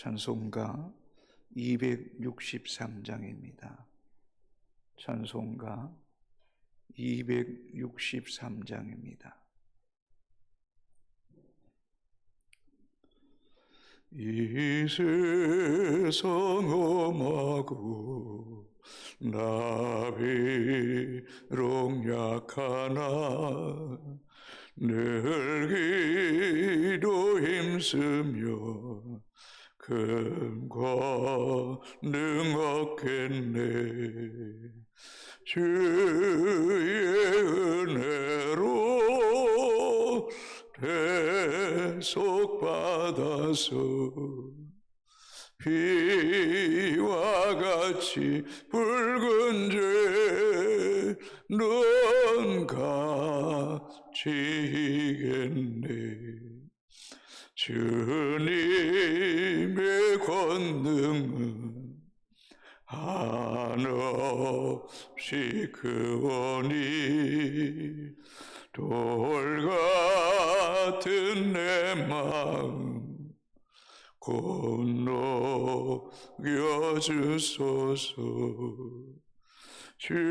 찬송가 263장입니다. 찬송가 263장입니다. 이 세상 험하고 나 비록 약하나 늘 기도 힘쓰며 큰 권능 얻겠네. 주의 은혜로 대속받아서 비와 같이 붉은 죄는 갇히겠네. 주님의 권능은 한없이 크오니 돌 같은 내 마음 곧 녹여주소서. 주의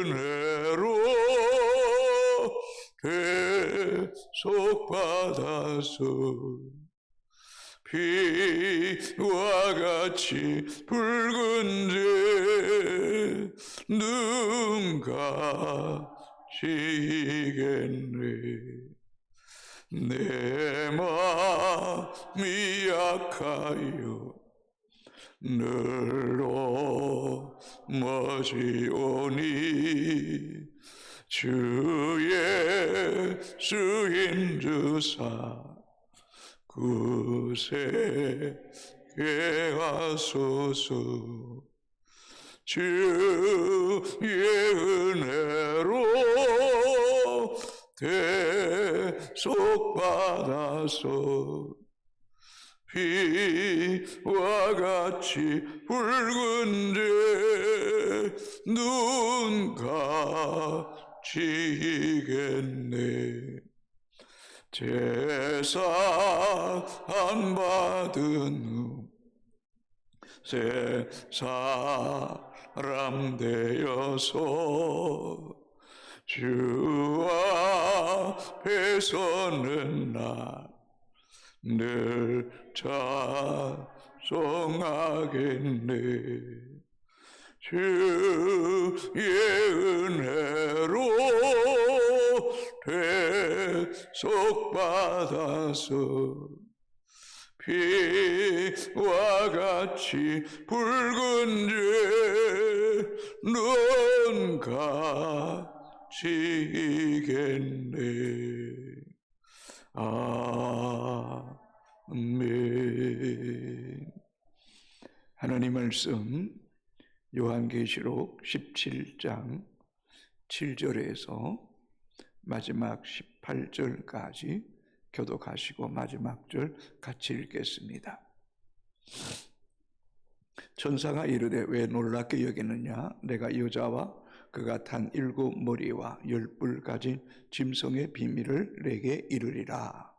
은혜로 대속받아서 비와 같이 붉은 죄는 갇히겠네. 내 마음이 약하여 늘 넘어지오니 주 예수 힘주사 굳세게 하소서. 주의 은혜로 대속받아서 비와 같이 붉은 죄는 갇히겠네. 제사함 받은 후 새 사람 되어서 주 앞에 서는 날 늘 찬송하겠네. 주의 은혜로 대속받아서 비와 같이 붉은 죄는 갇히겠네. 아멘. 하나님 말씀 요한계시록 17장 7절에서 마지막 18절까지 교독하시고 마지막 절 같이 읽겠습니다. 천사가 이르되 왜 놀랍게 여기느냐? 내가 여자와 그가 탄 7 머리와 10뿔 가진 짐승의 비밀을 내게 이르리라.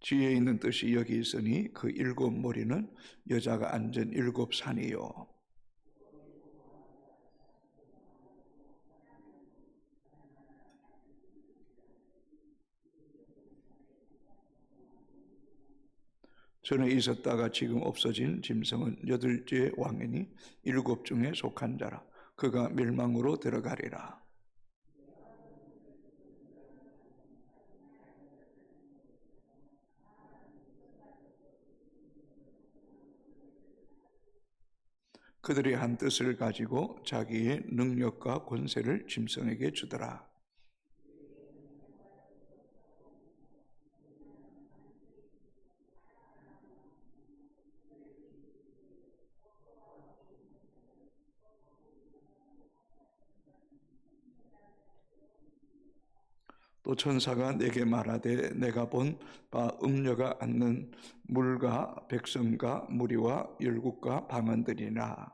지혜 있는 뜻이 여기 있으니 그 7 머리는 여자가 앉은 7 산이요. 전에 있었다가 지금 없어진 짐승은 8째 왕이니 7 중에 속한 자라. 그가 멸망으로 들어가리라. 그들이 한 뜻을 가지고 자기의 능력과 권세를 짐승에게 주더라. 또 천사가 내게 말하되 내가 본 바 음녀가 앉는 물과 백성과 무리와 열국과 방언들이나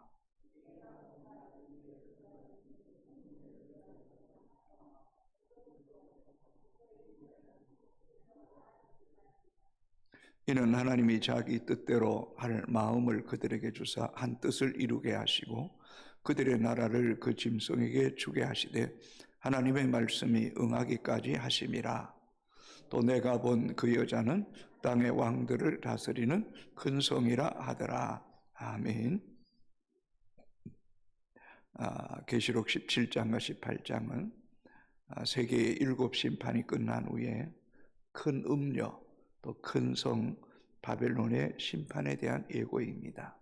이는 하나님이 자기 뜻대로 할 마음을 그들에게 주사 한 뜻을 이루게 하시고 그들의 나라를 그 짐승에게 주게 하시되 하나님의 말씀이 응하기까지 하심이라. 또 내가 본 그 여자는 땅의 왕들을 다스리는 큰 성이라 하더라. 아멘. 계시록 17장과 18장은 세계의 7 심판이 끝난 후에 큰 음녀 또 큰 성 바벨론의 심판에 대한 예고입니다.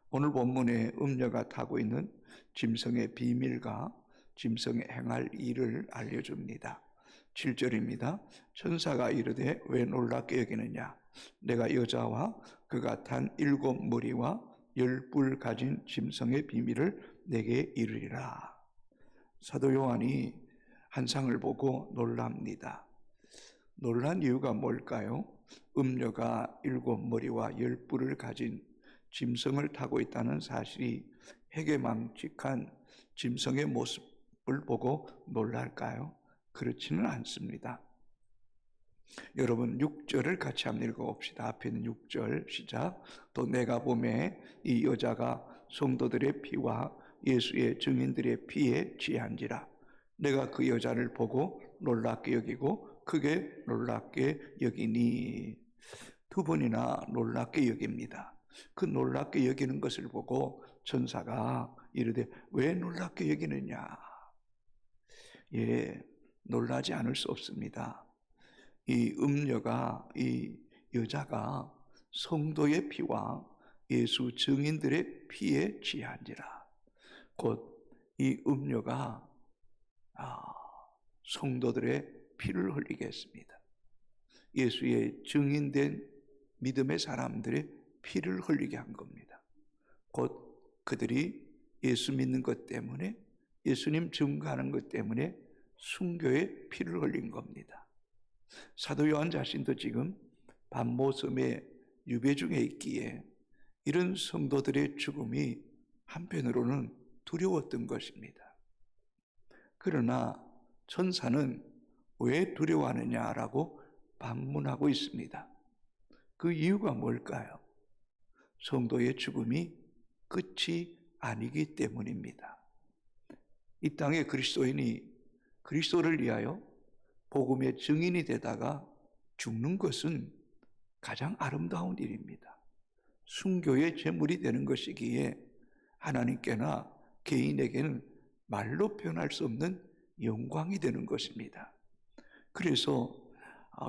오늘 본문에 음녀가 타고 있는 짐승의 비밀과 짐승의 행할 일을 알려줍니다. 7절입니다. 천사가 이르되 왜 놀랍게 여기느냐? 내가 여자와 그가 탄 7 무리와 10뿔 가진 짐승의 비밀을 내게 이르리라. 사도 요한이 한 상을 보고 놀랍니다. 놀란 이유가 뭘까요? 음녀가 7 머리와 10뿔을 가진 짐승을 타고 있다는 사실이 해괴망측한 짐승의 모습을 보고 놀랄까요? 그렇지는 않습니다. 여러분 6절을 같이 한번 읽어봅시다. 앞에 있는 6절 시작. 또 내가 보매 이 여자가 성도들의 피와 예수의 증인들의 피에 취한지라. 내가 그 여자를 보고 놀랍게 여기고 크게 놀랍게 여기니. 2번이나 놀랍게 여깁니다. 그 놀랍게 여기는 것을 보고 천사가 이르되 왜 놀랍게 여기느냐? 놀라지 않을 수 없습니다. 이 음녀가, 이 여자가 성도의 피와 예수 증인들의 피에 취한지라. 곧 이 음녀가 성도들의 피를 흘리겠습니다. 예수의 증인된 믿음의 사람들의 피를 흘리게 한 겁니다. 곧 그들이 예수 믿는 것 때문에, 예수님 증거하는 것 때문에 순교의 피를 흘린 겁니다. 사도 요한 자신도 지금 반모섬의 유배 중에 있기에 이런 성도들의 죽음이 한편으로는 두려웠던 것입니다. 그러나 천사는 왜 두려워하느냐라고 반문하고 있습니다. 그 이유가 뭘까요? 성도의 죽음이 끝이 아니기 때문입니다. 이 땅의 그리스도인이 그리스도를 위하여 복음의 증인이 되다가 죽는 것은 가장 아름다운 일입니다. 순교의 제물이 되는 것이기에 하나님께나 개인에게는 말로 표현할 수 없는 영광이 되는 것입니다. 그래서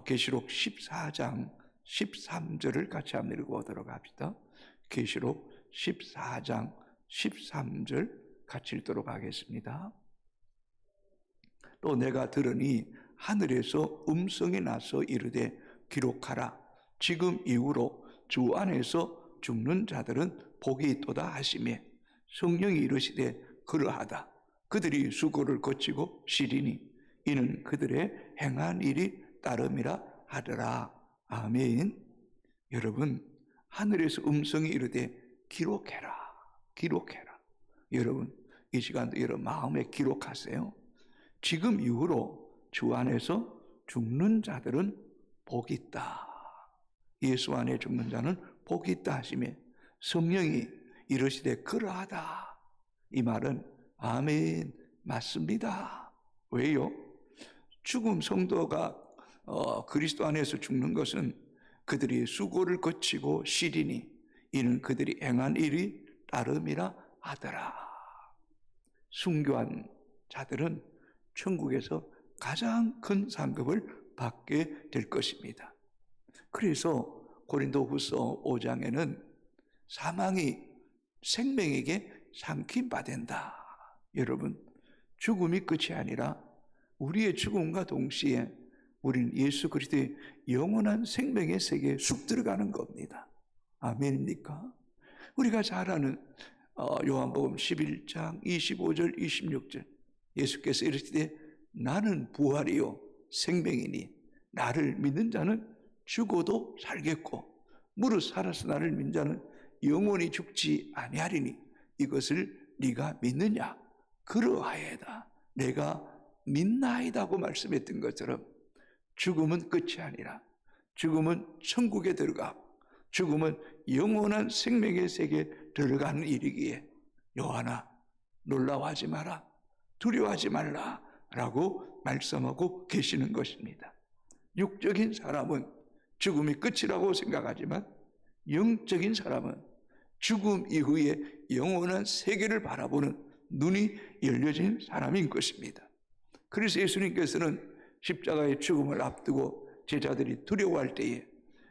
계시록 14장 13절을 같이 한번 읽어보도록 합시다. 계시록 14장 13절 같이 읽도록 하겠습니다. 또 내가 들으니 하늘에서 음성이 나서 이르되 기록하라. 지금 이후로 주 안에서 죽는 자들은 복이 있도다 하시매 성령이 이르시되 그러하다. 그들이 수고를 거치고 쉬리니 이는 그들의 행한 일이 따름이라 하더라. 아멘. 여러분 하늘에서 음성이 이르되 기록해라. 기록해라. 여러분 이 시간도 여러분 마음에 기록하세요. 지금 이후로 주 안에서 죽는 자들은 복이 있다. 예수 안에 죽는 자는 복이 있다 하시며 성령이 이르시되 그러하다. 이 말은 아멘 맞습니다. 왜요? 죽음 성도가 그리스도 안에서 죽는 것은 그들이 수고를 거치고 쉬리니 이는 그들이 행한 일이 따름이라 하더라. 순교한 자들은 천국에서 가장 큰 상급을 받게 될 것입니다. 그래서 고린도후서 5장에는 사망이 생명에게 삼킴받는다. 여러분 죽음이 끝이 아니라 우리의 죽음과 동시에 우리는 예수 그리스도의 영원한 생명의 세계에 쑥 들어가는 겁니다. 아멘입니까? 우리가 잘 아는 요한복음 11장 25절 26절 예수께서 이르시되 나는 부활이요 생명이니 나를 믿는 자는 죽어도 살겠고 무릇 살아서 나를 믿는 자는 영원히 죽지 아니하리니 이것을 네가 믿느냐? 그러하여다 내가 믿나이다고 말씀했던 것처럼 죽음은 끝이 아니라 죽음은 천국에 들어가 죽음은 영원한 생명의 세계에 들어가는 일이기에 요한아 놀라워하지 마라 두려워하지 말라 라고 말씀하고 계시는 것입니다. 육적인 사람은 죽음이 끝이라고 생각하지만 영적인 사람은 죽음 이후에 영원한 세계를 바라보는 눈이 열려진 사람인 것입니다. 그래서 예수님께서는 십자가의 죽음을 앞두고 제자들이 두려워할 때에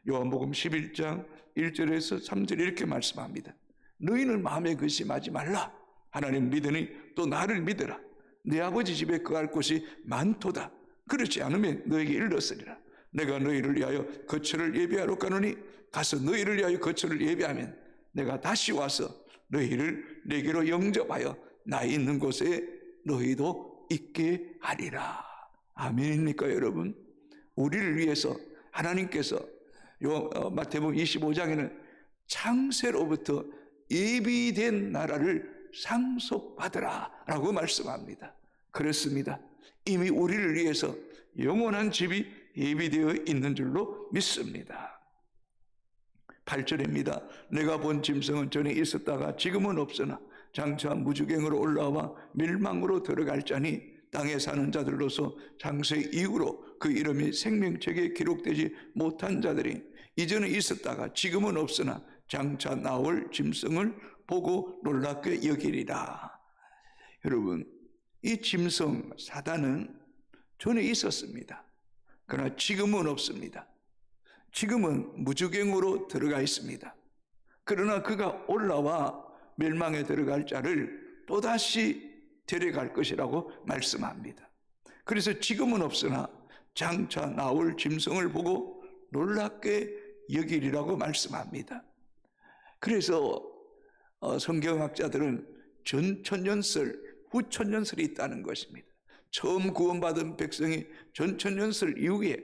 요한복음 11장 1절에서 3절 이렇게 말씀합니다. 너희는 마음에 근심하지 말라. 하나님 믿으니 또 나를 믿으라. 내 아버지 집에 거할 곳이 많도다. 그렇지 않으면 너에게 일렀으리라. 내가 너희를 위하여 거처를 예비하러 가노니 가서 너희를 위하여 거처를 예비하면 내가 다시 와서 너희를 내게로 영접하여 나 있는 곳에 너희도 있게 하리라. 아멘입니까 여러분? 우리를 위해서 하나님께서 마태복음 25장에는 창세로부터 예비된 나라를 상속받으라 라고 말씀합니다. 그렇습니다. 이미 우리를 위해서 영원한 집이 예비되어 있는 줄로 믿습니다. 8절입니다. 내가 본 짐승은 전에 있었다가 지금은 없으나 장차 무주갱으로 올라와 멸망으로 들어갈 자니 땅에 사는 자들로서 장세 이후로 그 이름이 생명책에 기록되지 못한 자들이 이전에 있었다가 지금은 없으나 장차 나올 짐승을 보고 놀랍게 여기리라. 여러분, 이 짐승 사단은 전에 있었습니다. 그러나 지금은 없습니다. 지금은 무주갱으로 들어가 있습니다. 그러나 그가 올라와 멸망에 들어갈 자를 또다시 데려갈 것이라고 말씀합니다. 그래서 지금은 없으나 장차 나올 짐승을 보고 놀랍게 여기리라고 말씀합니다. 그래서 성경학자들은 전천년설, 후천년설이 있다는 것입니다. 처음 구원받은 백성이 전천년설 이후에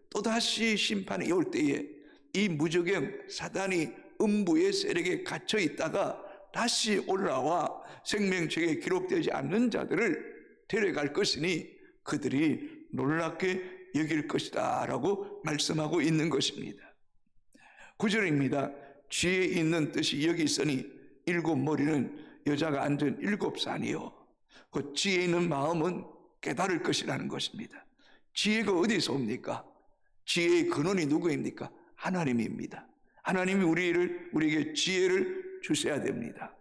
또다시 심판이 올 때에 이 무저갱 사단이 음부의 세력에 갇혀 있다가 다시 올라와 생명책에 기록되지 않는 자들을 데려갈 것이니 그들이 놀랍게 여길 것이다 라고 말씀하고 있는 것입니다. 9절입니다. 지혜 있는 뜻이 여기 있으니 일곱 머리는 여자가 앉은 일곱 산이요 그 지혜 있는 마음은 깨달을 것이라는 것입니다. 지혜가 어디서 옵니까? 지혜의 근원이 누구입니까? 하나님입니다. 하나님이 우리에게 지혜를 주셔야 됩니다.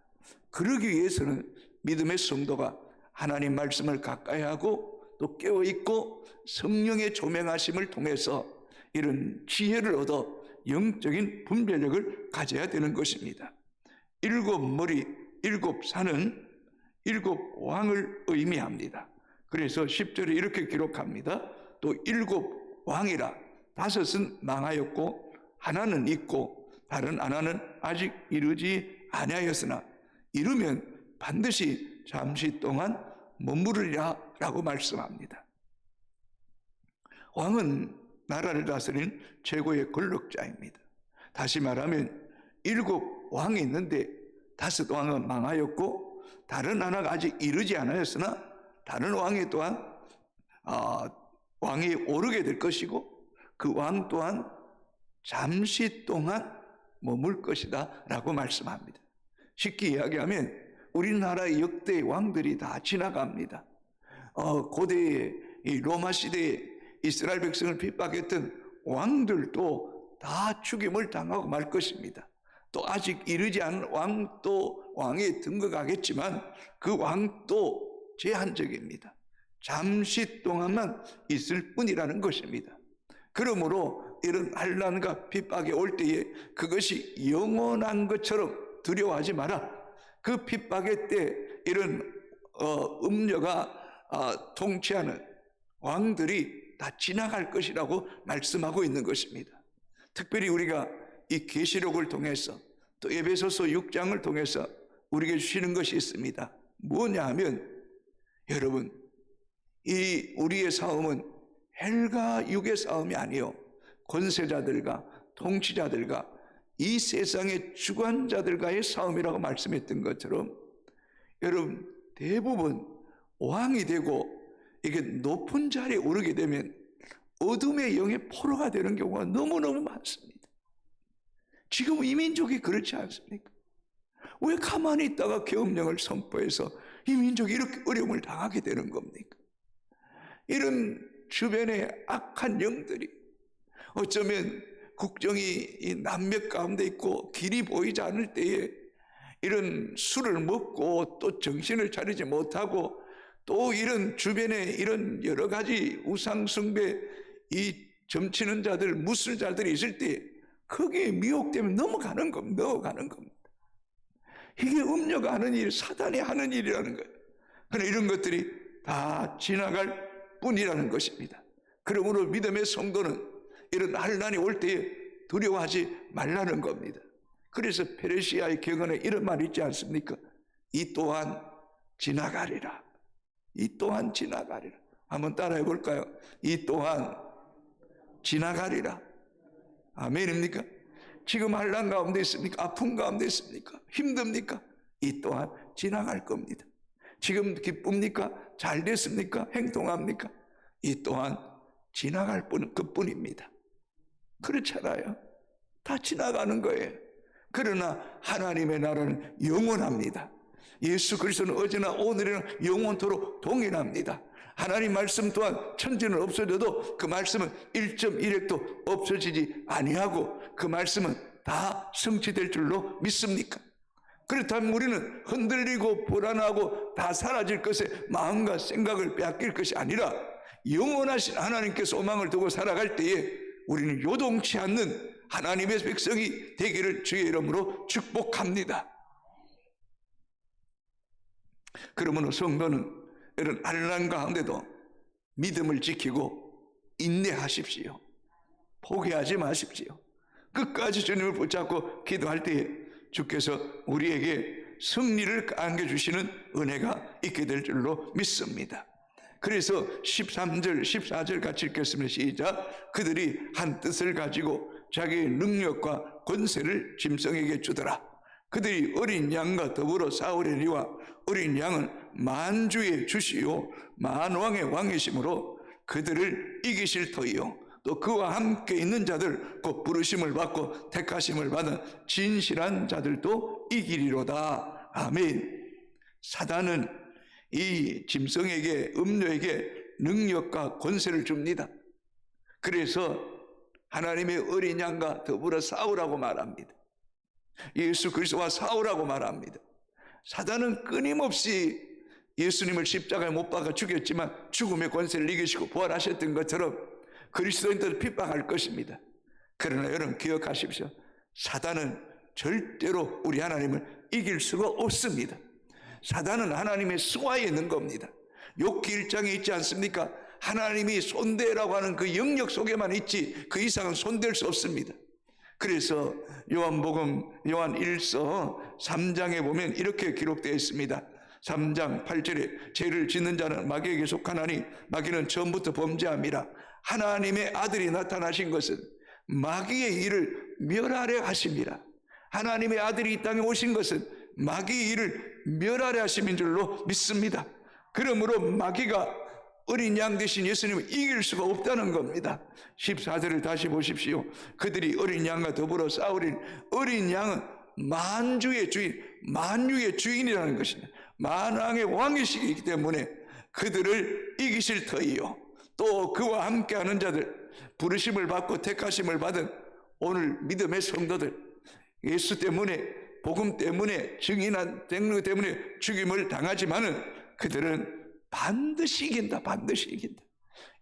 그러기 위해서는 믿음의 성도가 하나님 말씀을 가까이 하고 또 깨어있고 성령의 조명하심을 통해서 이런 지혜를 얻어 영적인 분별력을 가져야 되는 것입니다. 일곱 머리, 일곱 산은 일곱 왕을 의미합니다. 그래서 10절에 이렇게 기록합니다. 또 일곱 왕이라 다섯은 망하였고 하나는 있고 다른 하나는 아직 이르지 아니하였으나 이르면 반드시 잠시 동안 머무르리라 라고 말씀합니다. 왕은 나라를 다스리는 최고의 권력자입니다. 다시 말하면 일곱 왕이 있는데 다섯 왕은 망하였고 다른 하나가 아직 이르지 않았으나 다른 왕이 또한 왕이 오르게 될 것이고 그 왕 또한 잠시 동안 머물 것이다 라고 말씀합니다. 쉽게 이야기하면 우리나라의 역대 왕들이 다 지나갑니다. 고대 로마 시대에 이스라엘 백성을 핍박했던 왕들도 다 죽임을 당하고 말 것입니다. 또 아직 이르지 않은 왕도 왕에 등극하겠지만 그 왕도 제한적입니다. 잠시 동안만 있을 뿐이라는 것입니다. 그러므로 이런 환난과 핍박이 올 때에 그것이 영원한 것처럼 두려워하지 마라. 그 핍박의 때 이런 음녀가 통치하는 왕들이 다 지나갈 것이라고 말씀하고 있는 것입니다. 특별히 우리가 이 계시록을 통해서 또 에베소서 6장을 통해서 우리에게 주시는 것이 있습니다. 뭐냐 하면 여러분 이 우리의 싸움은 헬과 육의 싸움이 아니요 권세자들과 통치자들과 이 세상의 주관자들과의 싸움이라고 말씀했던 것처럼 여러분 대부분 왕이 되고 이게 높은 자리에 오르게 되면 어둠의 영의 포로가 되는 경우가 너무너무 많습니다. 지금 이 민족이 그렇지 않습니까? 왜 가만히 있다가 계엄령을 선포해서 이 민족이 이렇게 어려움을 당하게 되는 겁니까? 이런 주변의 악한 영들이 어쩌면 국정이 이 난맥 가운데 있고 길이 보이지 않을 때에 이런 술을 먹고 또 정신을 차리지 못하고 또 이런 주변에 이런 여러 가지 우상숭배 이 점치는 자들 무술자들이 있을 때 거기에 미혹되면 넘어가는 겁니다. 이게 음녀가 하는 일, 사단이 하는 일이라는 거예요. 그러나 이런 것들이 다 지나갈 뿐이라는 것입니다. 그러므로 믿음의 성도는 이런 환난이 올 때에 두려워하지 말라는 겁니다. 그래서 페르시아의 경언에 이런 말이 있지 않습니까? 이 또한 지나가리라. 이 또한 지나가리라. 한번 따라해 볼까요? 이 또한 지나가리라. 아멘입니까? 지금 환난 가운데 있습니까? 아픔 가운데 있습니까? 힘듭니까? 이 또한 지나갈 겁니다. 지금 기쁩니까? 잘 됐습니까? 행동합니까? 이 또한 지나갈 그뿐입니다. 그렇잖아요. 다 지나가는 거예요. 그러나 하나님의 나라는 영원합니다. 예수 그리스도는 어제나 오늘이나 영원토록 동일합니다. 하나님 말씀 또한 천지는 없어져도 그 말씀은 1.1핵도 없어지지 아니하고 그 말씀은 다 성취될 줄로 믿습니까? 그렇다면 우리는 흔들리고 불안하고 다 사라질 것에 마음과 생각을 빼앗길 것이 아니라 영원하신 하나님께 소망을 두고 살아갈 때에 우리는 요동치 않는 하나님의 백성이 되기를 주의 이름으로 축복합니다. 그러므로 성도는 이런 환난 가운데도 믿음을 지키고 인내하십시오. 포기하지 마십시오. 끝까지 주님을 붙잡고 기도할 때에 주께서 우리에게 승리를 안겨주시는 은혜가 있게 될 줄로 믿습니다. 그래서 13절 14절 같이 읽겠습니다. 시작. 그들이 한 뜻을 가지고 자기의 능력과 권세를 짐승에게 주더라. 그들이 어린 양과 더불어 싸우려니와 어린 양은 만주의 주시요 만왕의 왕이시므로 그들을 이기실 터이요 또 그와 함께 있는 자들 곧 부르심을 받고 택하심을 받은 진실한 자들도 이기리로다. 아멘. 사단은 이 짐승에게 음료에게 능력과 권세를 줍니다. 그래서 하나님의 어린 양과 더불어 싸우라고 말합니다. 예수 그리스도와 싸우라고 말합니다. 사단은 끊임없이 예수님을 십자가에 못 박아 죽였지만 죽음의 권세를 이기시고 부활하셨던 것처럼 그리스도인들을 핍박할 것입니다. 그러나 여러분 기억하십시오. 사단은 절대로 우리 하나님을 이길 수가 없습니다. 사단은 하나님의 수하에 있는 겁니다. 욥기 1장에 있지 않습니까? 하나님이 손대라고 하는 그 영역 속에만 있지 그 이상은 손댈 수 없습니다. 그래서 요한복음 요한 1서 3장에 보면 이렇게 기록되어 있습니다. 3장 8절에 죄를 짓는 자는 마귀에게 속하나니 마귀는 처음부터 범죄함이라. 하나님의 아들이 나타나신 것은 마귀의 일을 멸하려 하심이라. 하나님의 아들이 이 땅에 오신 것은 마귀의 일을 멸하려 하심인 줄로 믿습니다. 그러므로 마귀가 어린 양 대신 예수님을 이길 수가 없다는 겁니다. 14절을 다시 보십시오. 그들이 어린 양과 더불어 싸우린 어린 양은 만주의 주인, 만유의 주인이라는 것입니다. 만왕의 왕이시기 때문에 그들을 이기실 터이요 또 그와 함께하는 자들 부르심을 받고 택하심을 받은 오늘 믿음의 성도들 예수 때문에 복음 때문에 증인한 쟁로 때문에 죽임을 당하지만은 그들은 반드시 이긴다. 반드시 이긴다.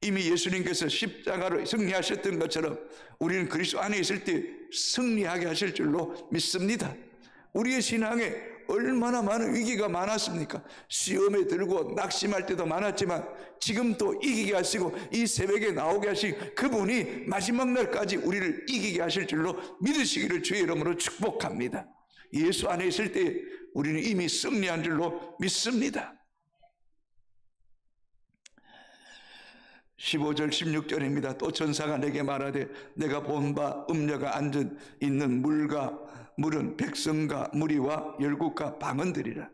이미 예수님께서 십자가로 승리하셨던 것처럼 우리는 그리스도 안에 있을 때 승리하게 하실 줄로 믿습니다. 우리의 신앙에 얼마나 많은 위기가 많았습니까? 시험에 들고 낙심할 때도 많았지만 지금 또 이기게 하시고 이 새벽에 나오게 하신 그분이 마지막 날까지 우리를 이기게 하실 줄로 믿으시기를 주의 이름으로 축복합니다. 예수 안에 있을 때 우리는 이미 승리한 줄로 믿습니다. 15절 16절입니다. 또 천사가 내게 말하되 내가 본 바 음녀가 앉은 있는 물은 백성과 무리와 열국과 방언들이라.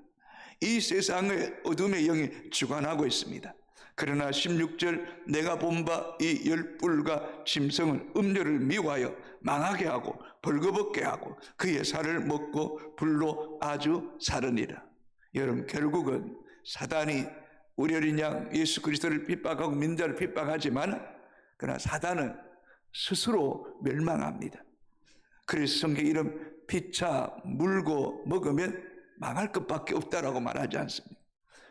이 세상에 어둠의 영이 주관하고 있습니다. 그러나 16절 내가 본 바 이 열불과 짐승은 음녀를 미워하여 망하게 하고 벌거벗게 하고 그의 살을 먹고 불로 아주 사르니라. 여러분, 결국은 사단이 우리 어린 양 예수 그리스도를 핍박하고 민자를 핍박하지만 그러나 사단은 스스로 멸망합니다. 그래서 성경 이름 피차 물고 먹으면 망할 것밖에 없다라고 말하지 않습니다.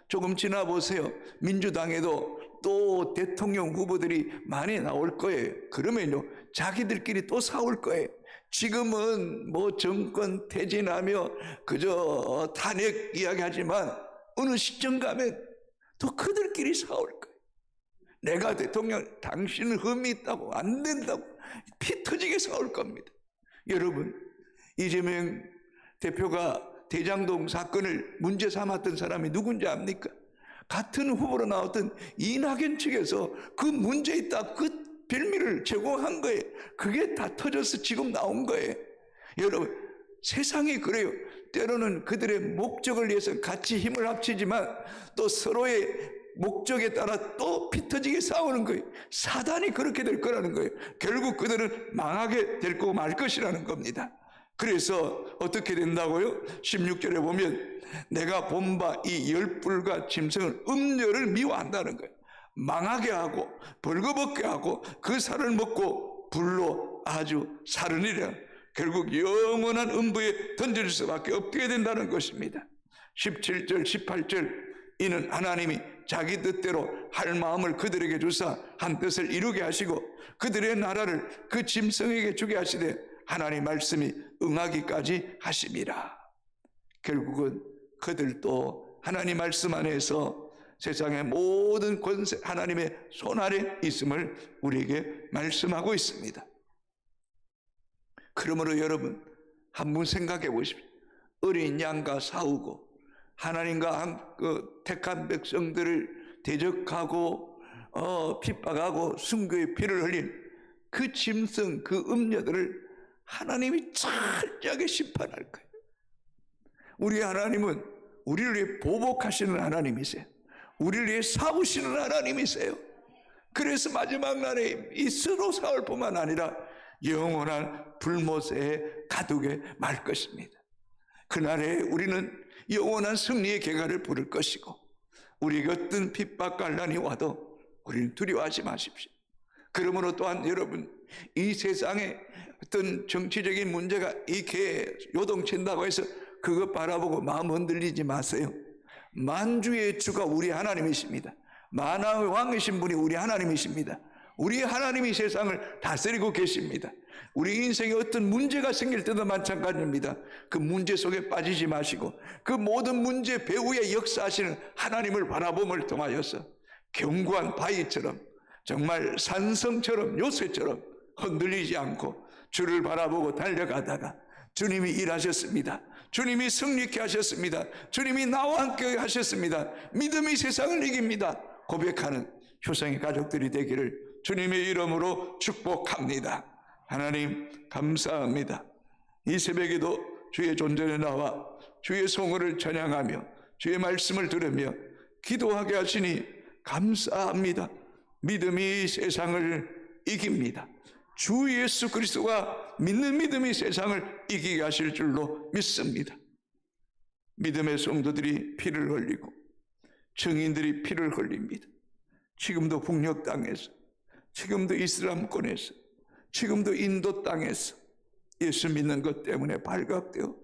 조금 지나 보세요. 민주당에도 또 대통령 후보들이 많이 나올 거예요. 그러면요 자기들끼리 또 싸울 거예요. 지금은 뭐 정권 퇴진하며 그저 탄핵 이야기하지만 어느 시점 가면 또 그들끼리 싸울 거예요. 내가 대통령, 당신은 흠이 있다고, 안 된다고 피 터지게 싸울 겁니다. 여러분, 이재명 대표가 대장동 사건을 문제 삼았던 사람이 누군지 압니까? 같은 후보로 나왔던 이낙연 측에서 그 문제 있다 그 별미를 제공한 거예요. 그게 다 터져서 지금 나온 거예요. 여러분, 세상이 그래요. 때로는 그들의 목적을 위해서 같이 힘을 합치지만 또 서로의 목적에 따라 또 피터지게 싸우는 거예요. 사단이 그렇게 될 거라는 거예요. 결국 그들은 망하게 될 거고 말 것이라는 겁니다. 그래서 어떻게 된다고요? 16절에 보면 내가 본 바 이 열불과 짐승은 음녀를 미워한다는 거예요. 망하게 하고 벌거벗게 하고 그 살을 먹고 불로 아주 사르니라. 결국 영원한 음부에 던질 수밖에 없게 된다는 것입니다. 17절 18절 이는 하나님이 자기 뜻대로 할 마음을 그들에게 주사 한 뜻을 이루게 하시고 그들의 나라를 그 짐승에게 주게 하시되 하나님 말씀이 응하기까지 하심이라. 결국은 그들도 하나님 말씀 안에서 세상의 모든 권세 하나님의 손 아래 있음을 우리에게 말씀하고 있습니다. 그러므로 여러분 한번 생각해 보십시오. 어린 양과 싸우고 하나님과 택한 백성들을 대적하고 핍박하고 순교의 피를 흘린 그 짐승 그 음녀들을 하나님이 철저하게 심판할 거예요. 우리 하나님은 우리를 위해 보복하시는 하나님이세요. 우리를 위해 싸우시는 하나님이세요. 그래서 마지막 날에 이 서로 싸울 뿐만 아니라 영원한 불못에 가두게 말 것입니다. 그날에 우리는 영원한 승리의 개가를 부를 것이고 우리에게 어떤 핍박과 난이 와도 우리는 두려워하지 마십시오. 그러므로 또한 여러분 이 세상에 어떤 정치적인 문제가 이렇게 요동친다고 해서 그것 바라보고 마음 흔들리지 마세요. 만주의 주가 우리 하나님이십니다. 만왕의 왕이신 분이 우리 하나님이십니다. 우리 하나님이 세상을 다스리고 계십니다. 우리 인생에 어떤 문제가 생길 때도 마찬가지입니다. 그 문제 속에 빠지지 마시고 그 모든 문제 배후에 역사하시는 하나님을 바라봄을 통하여서 견고한 바위처럼 정말 산성처럼 요새처럼 흔들리지 않고 주를 바라보고 달려가다가 주님이 일하셨습니다. 주님이 승리케 하셨습니다. 주님이 나와 함께 하셨습니다. 믿음이 세상을 이깁니다. 고백하는 효성의 가족들이 되기를 주님의 이름으로 축복합니다. 하나님 감사합니다. 이 새벽에도 주의 존전에 나와 주의 성호를 찬양하며 주의 말씀을 들으며 기도하게 하시니 감사합니다. 믿음이 세상을 이깁니다. 주 예수 그리스도가 믿는 믿음이 세상을 이기게 하실 줄로 믿습니다. 믿음의 성도들이 피를 흘리고 증인들이 피를 흘립니다. 지금도 북녘 땅에서, 지금도 이슬람권에서, 지금도 인도 땅에서 예수 믿는 것 때문에 발각되어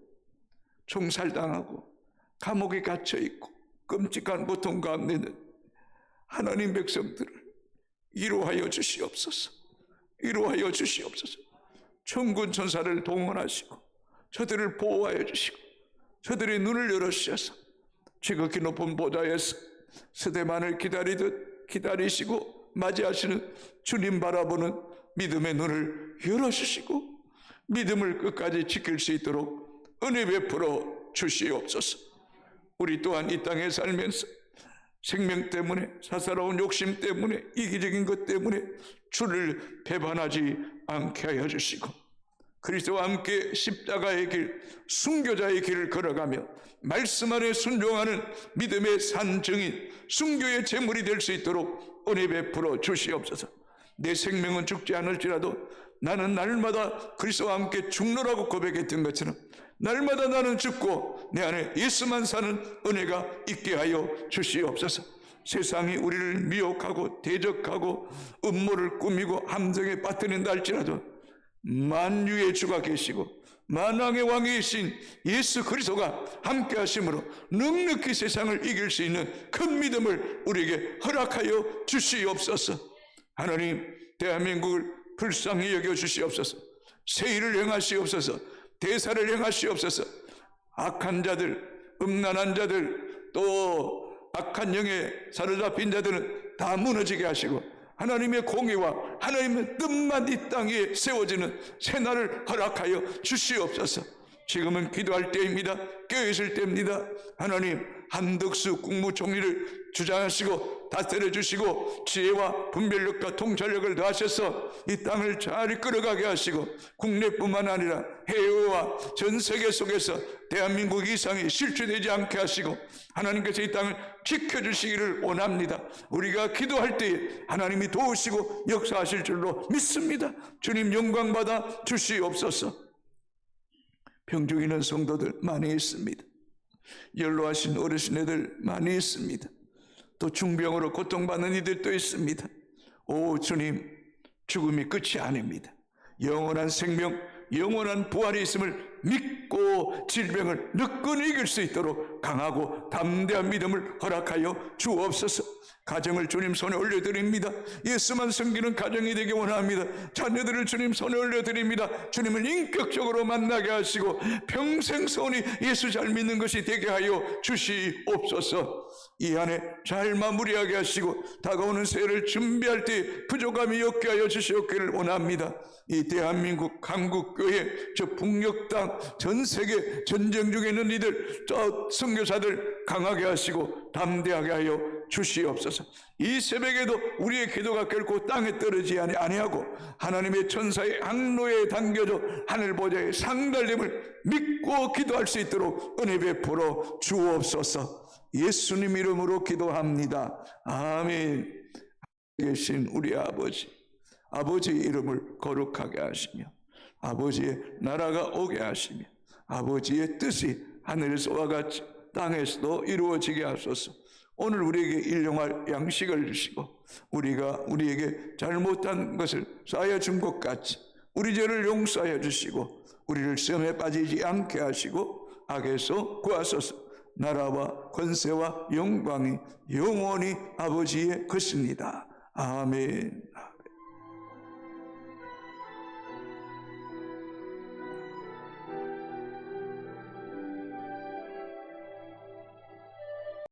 총살당하고 감옥에 갇혀있고 끔찍한 고통 가운데 있는 하나님 백성들을 위로하여 주시옵소서. 위로하여 주시옵소서. 천군 천사를 동원하시고 저들을 보호하여 주시고 저들의 눈을 열어주셔서 지극히 높은 보좌에서 스데반을 기다리듯 기다리시고 맞이하시는 주님 바라보는 믿음의 눈을 열어주시고 믿음을 끝까지 지킬 수 있도록 은혜 베풀어 주시옵소서. 우리 또한 이 땅에 살면서 생명 때문에, 사사로운 욕심 때문에, 이기적인 것 때문에 주를 배반하지 않게 하여 주시고, 그리스도와 함께 십자가의 길, 순교자의 길을 걸어가며 말씀 안에 순종하는 믿음의 산 증인, 순교의 제물이 될 수 있도록 은혜 베풀어 주시옵소서. 내 생명은 죽지 않을지라도 나는 날마다 그리스도와 함께 죽노라고 고백했던 것처럼 날마다 나는 죽고 내 안에 예수만 사는 은혜가 있게 하여 주시옵소서. 세상이 우리를 미혹하고 대적하고 음모를 꾸미고 함정에 빠뜨린다 할지라도 만유의 주가 계시고 만왕의 왕이신 예수 그리스도가 함께 하심으로 넉넉히 세상을 이길 수 있는 큰 믿음을 우리에게 허락하여 주시옵소서. 하나님, 대한민국을 불쌍히 여겨 주시옵소서. 세일을 행하시옵소서. 대사를 행하시옵소서. 악한 자들, 음란한 자들, 또 악한 영에 사로잡힌 자들은 다 무너지게 하시고 하나님의 공의와 하나님의 뜻만 이 땅에 세워지는 새날을 허락하여 주시옵소서. 지금은 기도할 때입니다. 깨어있을 때입니다. 하나님, 한덕수 국무총리를 주장하시고 다스려 주시고 지혜와 분별력과 통찰력을 더하셔서 이 땅을 잘 이끌어가게 하시고 국내뿐만 아니라 해외와 전 세계 속에서 대한민국 이상이 실추되지 않게 하시고 하나님께서 이 땅을 지켜주시기를 원합니다. 우리가 기도할 때에 하나님이 도우시고 역사하실 줄로 믿습니다. 주님 영광받아 주시옵소서. 병중 있는 성도들 많이 있습니다. 연로하신 어르신애들 많이 있습니다. 또 중병으로 고통받는 이들도 있습니다. 오 주님, 죽음이 끝이 아닙니다. 영원한 생명, 영원한 부활이 있음을 믿고 질병을 느끈히 이길 수 있도록 강하고 담대한 믿음을 허락하여 주옵소서. 가정을 주님 손에 올려드립니다. 예수만 섬기는 가정이 되기 원합니다. 자녀들을 주님 손에 올려드립니다. 주님을 인격적으로 만나게 하시고 평생 소원이 예수 잘 믿는 것이 되게 하여 주시옵소서. 이 안에 잘 마무리하게 하시고 다가오는 새해를 준비할 때 부족함이 없게 하여 주시옵기를 원합니다. 이 대한민국 한국교회, 저 북녘 땅, 전 세계 전쟁 중에 있는 이들, 저 선교사들 강하게 하시고 담대하게 하여 주시옵소서. 이 새벽에도 우리의 기도가 결코 땅에 떨어지지 아니하고 하나님의 천사의 항로에 당겨져 하늘 보좌의 상달됨을 믿고 기도할 수 있도록 은혜 베풀어 주옵소서. 예수님 이름으로 기도합니다. 아멘. 계신 우리 아버지, 아버지의 이름을 거룩하게 하시며 아버지의 나라가 오게 하시며 아버지의 뜻이 하늘에서와 같이 땅에서도 이루어지게 하소서. 오늘 우리에게 일용할 양식을 주시고 우리가 우리에게 잘못한 것을 쌓여 준 것 같이 우리 죄를 용서하여 주시고 우리를 시험에 빠지지 않게 하시고 악에서 구하소서. 나라와 권세와 영광이 영원히 아버지의 것입니다. 아멘.